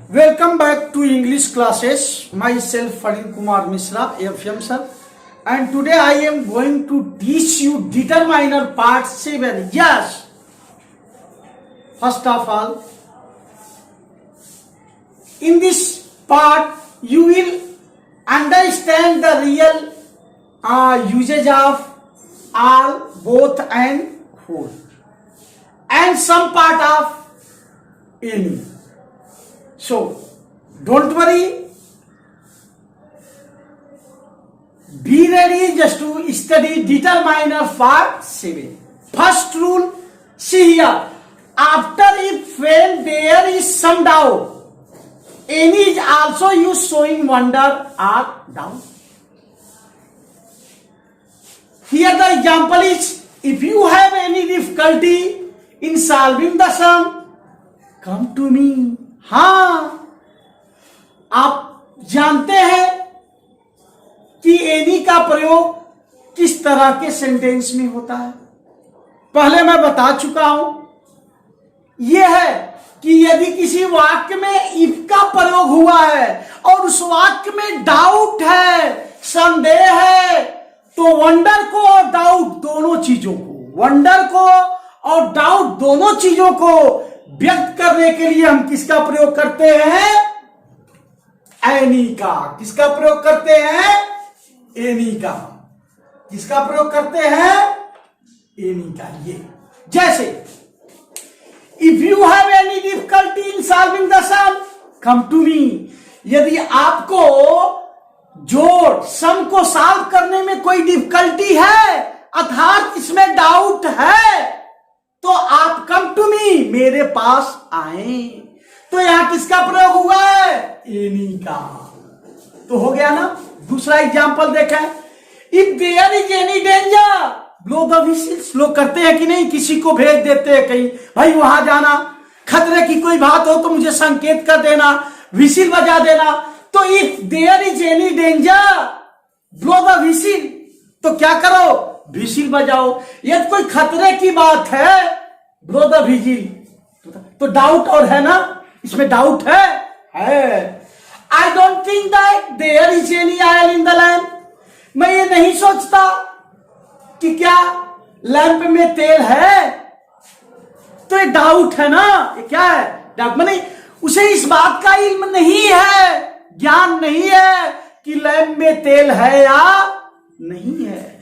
Welcome back to English classes. Myself Farin Kumar Misra, AFM sir. And today I am going to teach you determiner part 7. Yes. First of all, in this part you will understand the real usage of all, both and whole, and some part of any. So, don't worry. Be ready just to study determiner part 7. First rule, see here. After if when there is some doubt, any is also used showing wonder or doubt. Here the example is, if you have any difficulty in solving the sum, come to me. हाँ, आप जानते हैं कि any का प्रयोग किस तरह के सेंटेंस में होता है। पहले मैं बता चुका हूं, यह है कि यदि किसी वाक्य में इफ का प्रयोग हुआ है और उस वाक्य में डाउट है, संदेह है, तो वंडर को और डाउट दोनों चीजों को व्यक्त करने के लिए हम किसका प्रयोग करते हैं? एनी का। किसका प्रयोग करते हैं? एनी का। किसका प्रयोग करते हैं? एनी का। ये जैसे if you have any difficulty in solving the sum, come to me. यदि आपको जोड़ सम को सॉल्व करने में कोई डिफिकल्टी है, अर्थात इसमें डाउट है, तो आप कम टू मी, मेरे पास आए। तो यहां किसका प्रयोग हुआ है? एनी का। तो हो गया ना। दूसरा एग्जांपल देखें, if there is any danger blow the whistles. लोग करते हैं कि नहीं, किसी को भेज देते हैं कहीं, भाई वहां जाना, खतरे की कोई बात हो तो मुझे संकेत कर देना, व्हिसिल बजा देना। तो if there is any danger blow the whistle, तो क्या करो? व्हिसिल बजाओ। यदि कोई खतरे की बात है, ब्लो द व्हिसिल। तो डाउट और है ना, इसमें डाउट है। I don't think that there is any oil in the lamp. मैं ये नहीं सोचता कि क्या लैंप में तेल है। तो ये डाउट है ना, ये क्या है? डाउट। माने उसे इस बात का इल्म नहीं है, ज्ञान नहीं है कि लैंप में तेल है या नहीं है।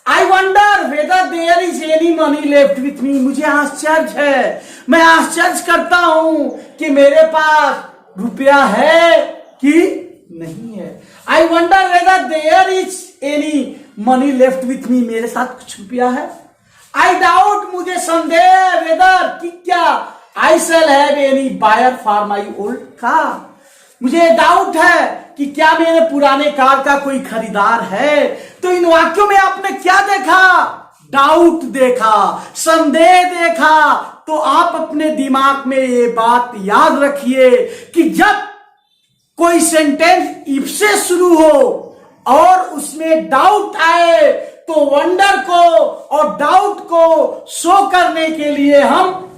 I wonder whether there is any money left with me. मुझे आश्चर्य है, मैं आश्चर्य करता हूं कि मेरे पास रुपया है कि नहीं है। I wonder whether there is any money left with me. मेरे साथ कुछ रुपया है। I doubt, मुझे संदेह है, whether कि क्या I shall have any buyer for my old car. मुझे डाउट है कि क्या मेरे पुराने कार का कोई खरीदार है। तो इन वाक्यों में आपने क्या देखा? डाउट देखा, संदेह देखा। तो आप अपने दिमाग में ये बात याद रखिए कि जब कोई सेंटेंस इफ से शुरू हो और उसमें डाउट आए, तो वंडर को और डाउट को शो करने के लिए हम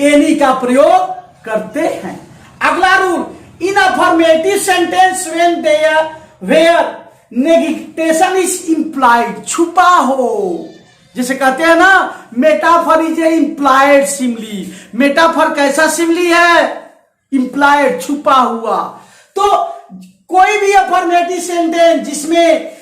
एनी का प्रयोग करते हैं। अगला rule, in affirmative sentence when there were negative is implied, छुपा हो। जैसे कहते हैं ना, metaphor is a implied simile. Metaphor कैसा सिमली है? इंप्लाइड, छुपा हुआ। तो कोई भी अफर्मेटिव सेंटेंस जिसमें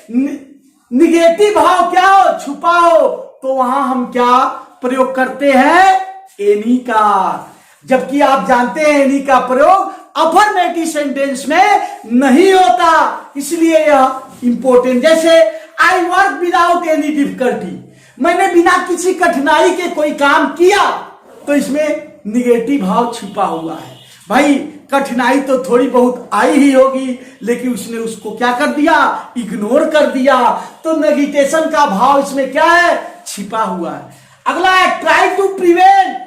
निगेटिव भाव क्या हो? छुपा हो, तो वहां हम क्या प्रयोग करते हैं? एनी का। जबकि आप जानते हैं एनी का प्रयोग अफर्मेटिव सेंटेंस में नहीं होता, इसलिए यह इंपॉर्टेंट। जैसे I work without any difficulty, मैंने बिना किसी कठिनाई के कोई काम किया, तो इसमें निगेटिव भाव छिपा हुआ है। भाई कठिनाई तो थोड़ी बहुत आई ही होगी, लेकिन उसने उसको क्या कर दिया? इग्नोर कर दिया। तो नेगेटिव का भाव इसमें क्या है? छिपा हुआ है। अगला है ट्राई टू प्रिवेंट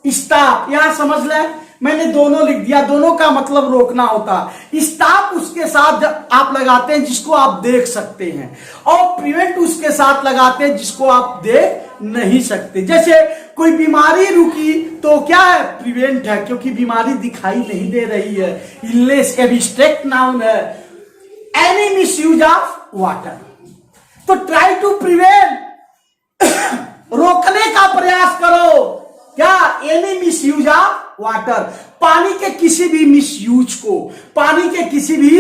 स्टॉप। यहां समझ लें, मैंने दोनों लिख दिया, दोनों का मतलब रोकना होता। स्टॉप उसके साथ आप लगाते हैं जिसको आप देख सकते हैं, और प्रिवेंट उसके साथ लगाते हैं जिसको आप देख नहीं सकते। जैसे कोई बीमारी रुकी तो क्या है, प्रिवेंट है, क्योंकि बीमारी दिखाई नहीं दे रही है, इलनेस एब्स्ट्रैक्ट नाउन है। एनी मिसयूज ऑफ वाटर, तो ट्राई टू प्रिवेंट, रोकने का प्रयास करो, क्या, एनी मिसयूज ऑफ वाटर, पानी के किसी भी मिसयूज को, पानी के किसी भी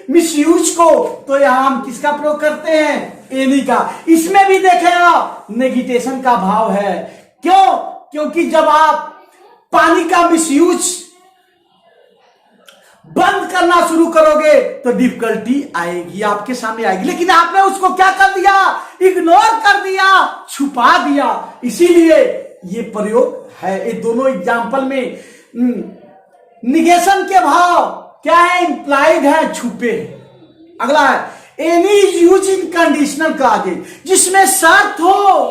मिसयूज को, तो यहां हम किसका प्रयोग करते हैं, एनी का। इसमें भी देखें आप नेगेटिव का भाव है, क्यों, क्योंकि जब आप पानी का मिसयूज बंद करना शुरू करोगे तो डिफिकल्टी आएगी, आपके सामने आएगी, लेकिन आपने उसको क्या कर दिया, इग्नोर कर दिया, छुपा दिया। इसीलिए ये प्रयोग है। ये दोनों एग्जाम्पल में निगेशन के भाव क्या है, इंप्लाइड है, छुपे है। अगला है any use in conditional clauses, जिसमें शर्त हो,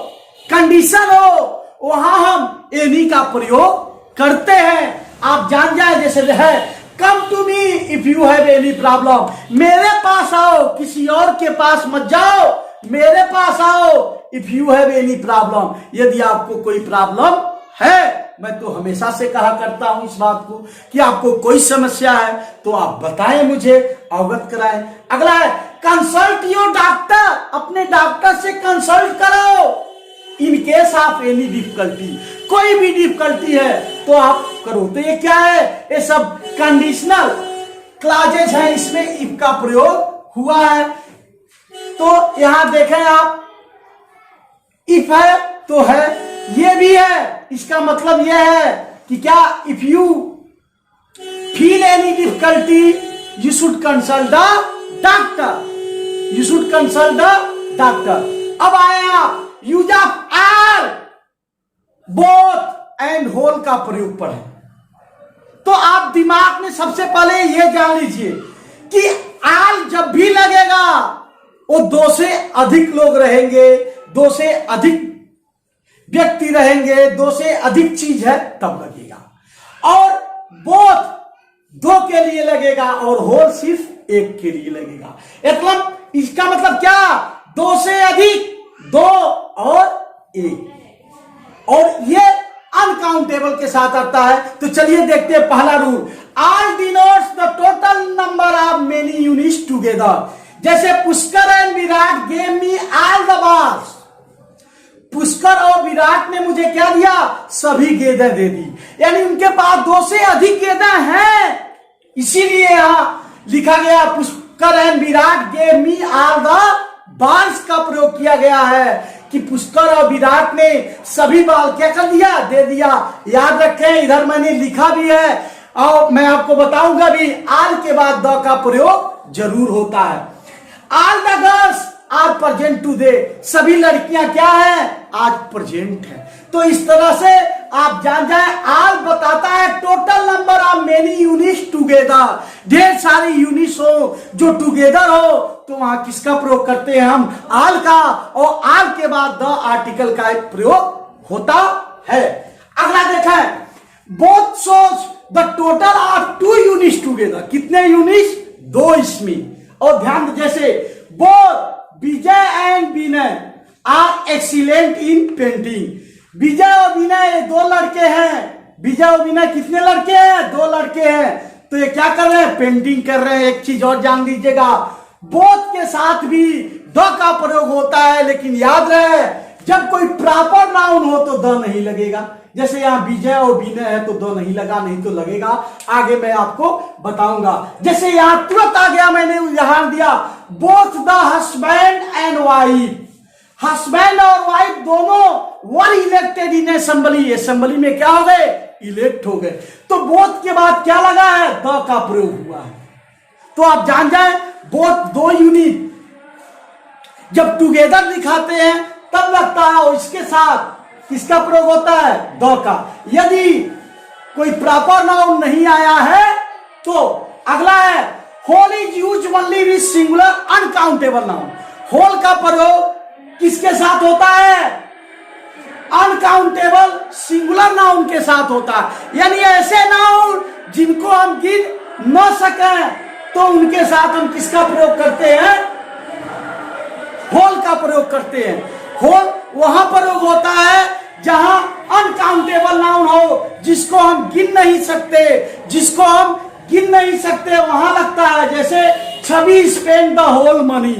कंडीशन हो, वहां हम एनी का प्रयोग करते हैं। आप जान जाए, जैसे है come to me if you have any problem, मेरे पास आओ, किसी और के पास मत जाओ, मेरे पास आओ, if you have any problem, यदि आपको कोई प्रॉब्लम है। मैं तो हमेशा से कहा करता हूं इस बात को कि आपको कोई समस्या है तो आप बताएं, मुझे अवगत कराएं। अगला है कंसल्ट योर डॉक्टर, अपने डॉक्टर से कंसल्ट करो in case of any difficulty, कोई भी डिफिकल्टी है तो आप करो। तो ये क्या है, ये सब कंडीशनल क्लॉजेज है, इसमें इफ का प्रयोग हुआ है। तो यहां देखें आप, इफ है तो है, ये भी है, इसका मतलब यह है कि क्या, if you feel any difficulty you should consult the doctor, you should consult the doctor. अब आए आप use of all, both and whole का प्रयोग पढ़े। तो आप दिमाग में सबसे पहले यह जान लीजिए कि आल जब भी लगेगा वो दो से अधिक लोग रहेंगे, दो से अधिक व्यक्ति रहेंगे, दो से अधिक चीज है तब लगेगा। और बोथ दो के लिए लगेगा और होल सिर्फ एक के लिए लगेगा। मतलब इसका मतलब क्या, दो से अधिक, दो और एक, और ये अनकाउंटेबल के साथ आता है। तो चलिए देखते हैं पहला rule, all denotes the total number of many units together. जैसे Pushkar and Virat gave me all the balls, Pushkar और विराट ने मुझे क्या दिया, सभी गेंदें दे दी, यानी उनके पास दो से अधिक गेंदें हैं, इसीलिए यहां लिखा गया Pushkar and Virat gave me all the balls का प्रयोग किया गया है कि पुष्कर और विराट ने सभी बॉल क्या कर दिया, दे दिया। याद रखें, इधर मैंने लिखा भी है और मैं आपको बताऊंगा भी, आल के बाद द का प्रयोग जरूर होता है। All the girls are present today, सभी लड़कियां क्या है, आज प्रेजेंट है। तो इस तरह से आप जान जाए, आल बताता है total number of many units together, ढेर सारी यूनिट्स हो जो टुगेदर हो, तो वहां किसका प्रयोग करते हैं हम, आल का, और आल के बाद द आर्टिकल का एक प्रयोग होता है। अगला देखें, both shows the total of two units together, कितने यूनिट्स, दो इसमें। और ध्यान, जैसे both Vijay and Vinay are excellent in painting, Vijay और विनय ये दो लड़के हैं, विजय और विनय कितने लड़के हैं, दो लड़के हैं। तो ये क्या कर रहे हैं, पेंटिंग कर रहे हैं। एक चीज और जान लीजिएगा, बोथ के साथ भी द का प्रयोग होता है, लेकिन याद रहे जब कोई प्रॉपर नाउन हो तो द नहीं लगेगा। जैसे यहाँ विजय और विनय है तो द नहीं लगा, नहीं तो लगेगा, आगे मैं आपको बताऊंगा। जैसे यहाँ तुरंत आ गया, मैंने उदाहरण दिया, both the husband and wife, husband और वाइफ दोनों were elected in assembly, assembly में क्या हो गए, इलेक्ट हो गए। तो बोथ के बाद क्या लगा है, द का प्रयोग हुआ है। तो आप जान जाए, बोथ दो यूनिट जब टुगेदर दिखाते हैं तब लगता है, और इसके साथ किसका प्रयोग होता है, द का। यदि कोई प्रॉपर नाउन नहीं आया है तो अगला है, whole is use only with singular uncountable noun. Whole का प्रयोग किसके साथ होता है, अनकाउंटेबल सिंगुलर नाउन के साथ होता है, यानी ऐसे नाउन जिनको हम गिन न सकें तो उनके साथ हम किसका प्रयोग करते हैं, होल का प्रयोग करते हैं। होल वहां प्रयोग होता है जहां अनकाउंटेबल नाउन हो जिसको हम गिन नहीं सकते, जिसको हम गिन नहीं सकते, वहां लगता है। जैसे Chhavi spend the whole money.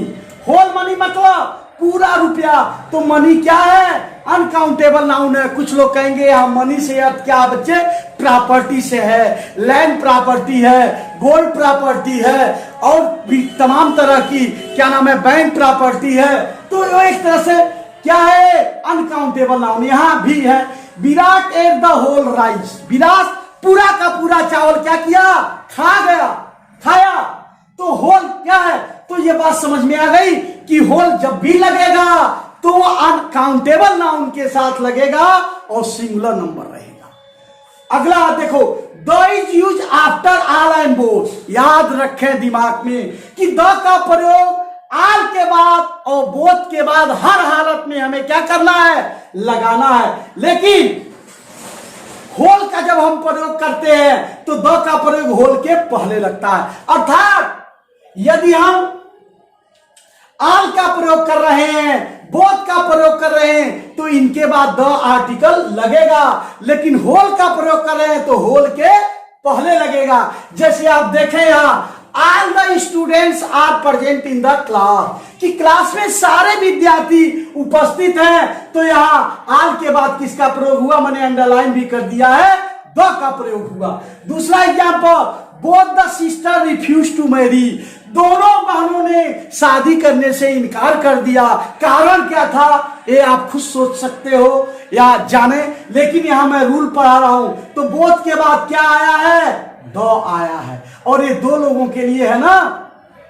Whole money मतलब पूरा रुपया। तो मनी क्या है? अनकाउंटेबल नाउन है। कुछ लोग कहेंगे यहाँ मनी से अर्थ क्या बच्चे? प्रॉपर्टी से है, लैंड प्रॉपर्टी है, गोल्ड प्रॉपर्टी है, और भी तमाम तरह की क्या नाम है बैंक प्रॉपर्टी है। तो एक तरह से क्या है? Uncountable noun. यहां भी है Virat ate the whole rice. Virat पूरा का पूरा चावल क्या किया? खा गया, खाया। तो होल क्या है? तो ये बात समझ में आ गई कि होल जब भी लगेगा तो वो अनकाउंटेबल नाउन के साथ लगेगा और सिंगुलर नंबर रहेगा। अगला देखो, the is use after all and both. याद रखें दिमाग में कि द का प्रयोग आल के बाद और बोथ के बाद हर हालत में हमें क्या करना है? लगाना है। लेकिन होल का जब हम प्रयोग करते हैं तो द का प्रयोग होल के पहले लगता है। अर्थात यदि हम आल का प्रयोग कर रहे हैं, बोथ का प्रयोग कर रहे हैं, तो इनके बाद द आर्टिकल लगेगा। लेकिन होल का प्रयोग कर रहे हैं तो होल के पहले लगेगा। जैसे आप देखें यहां, all the students are present in the class, कि क्लास में सारे विद्यार्थी उपस्थित हैं। तो यहां आल के बाद किसका प्रयोग हुआ? मैंने अंडरलाइन भी कर दिया है, द का प्रयोग हुआ। दूसरा example, both the sister refuse to marry. दोनों बहनों ने शादी करने से इनकार कर दिया। कारण क्या था? ये आप खुद सोच सकते हो या जाने, लेकिन यहां मैं रूल पढ़ा रहा हूं। तो बोथ के बाद क्या आया है? द आया है। और ये दो लोगों के लिए है ना,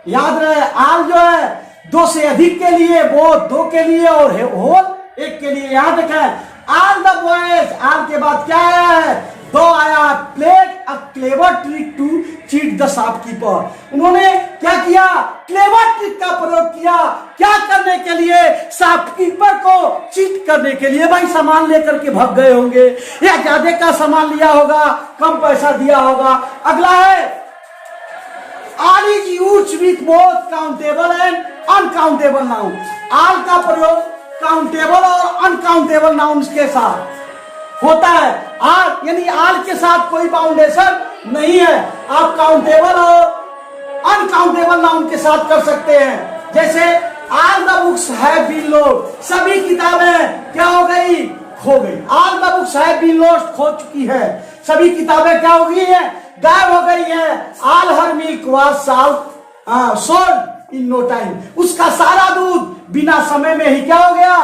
याद रहे। आल जो है दो से अधिक के लिए, बोथ दो के लिए, और होल एक के लिए। यहां देखें, ऑल द बॉयज, आल के बाद क्या आया है? दो आया। Played a clever trick to cheat the shopkeeper. उन्होंने क्या किया? क्लेवर ट्रिक का प्रयोग किया। क्या करने के लिए? शॉपकीपर को चीट करने के लिए। भाई सामान लेकर के भाग गए होंगे, या ज्यादा का सामान लिया होगा, कम पैसा दिया होगा। अगला है, all is used with both countable and uncountable noun. All का प्रयोग काउंटेबल और अनकाउंटेबल नाउन के साथ होता है। आल यानी आल के साथ कोई बाउंडेशन नहीं है। आप काउंटेबल और अनकाउंटेबल नाउन के साथ कर सकते हैं। जैसे all the books have been lost, सभी किताबें क्या हो गई? खो गई। All the books have been lost, खो चुकी है। सभी किताबें क्या हो गई है? गायब हो गई है। All her milk was sold in no time, उसका सारा दूध बिना समय में ही क्या हो गया?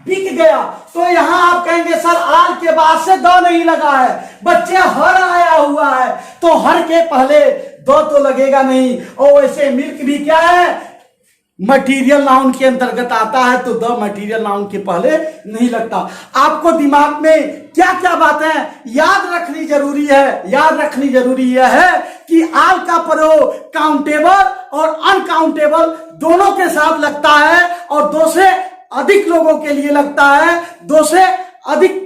बिक गया। तो यहां आप कहेंगे सर आल के बाद से द नहीं लगा है, बच्चे हर आया हुआ है, तो हर के पहले द तो लगेगा नहीं। और वैसे मिल्क भी क्या है? मटीरियल नाउन के अंतर्गत आता है, तो द मटीरियल नाउन के पहले नहीं लगता। आपको दिमाग में क्या क्या बातें याद रखनी जरूरी है? याद रखनी जरूरी यह है कि आल का प्रयोग काउंटेबल और अनकाउंटेबल दोनों के साथ लगता है, और दो से अधिक लोगों के लिए लगता है, दो से अधिक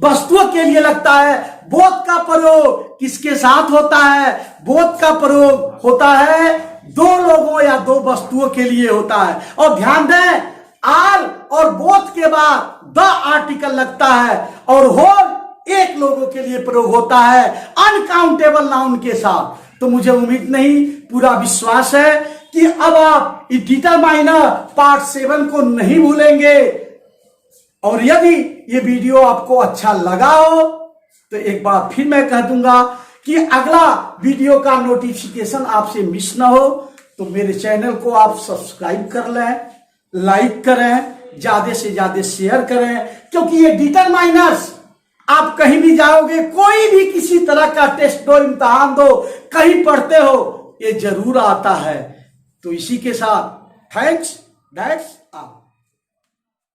वस्तुओं के लिए लगता है। बोथ का प्रयोग किसके साथ होता है? बोथ का प्रयोग होता है दो लोगों या दो वस्तुओं के लिए होता है। और ध्यान दें, आल और बोथ के बाद द आर्टिकल लगता है, और होल एक लोगों के लिए प्रयोग होता है अनकाउंटेबल नाउन के साथ। तो मुझे उम्मीद नहीं, पूरा विश्वास है कि अब आप डिटरमाइनर पार्ट 7 को नहीं भूलेंगे। और यदि ये वीडियो आपको अच्छा लगा हो तो एक बार फिर मैं कह दूंगा कि अगला वीडियो का नोटिफिकेशन आपसे मिस ना हो, तो मेरे चैनल को आप सब्सक्राइब कर लें, लाइक करें, ज्यादा से ज्यादा शेयर करें, क्योंकि ये डिटरमाइनर्स आप कहीं भी जाओगे, कोई भी किसी तरह का टेस्ट दो, इम्तिहान दो, कहीं पढ़ते हो, ये जरूर आता है। तो इसी के साथ थैंक्स, दैट्स ऑल।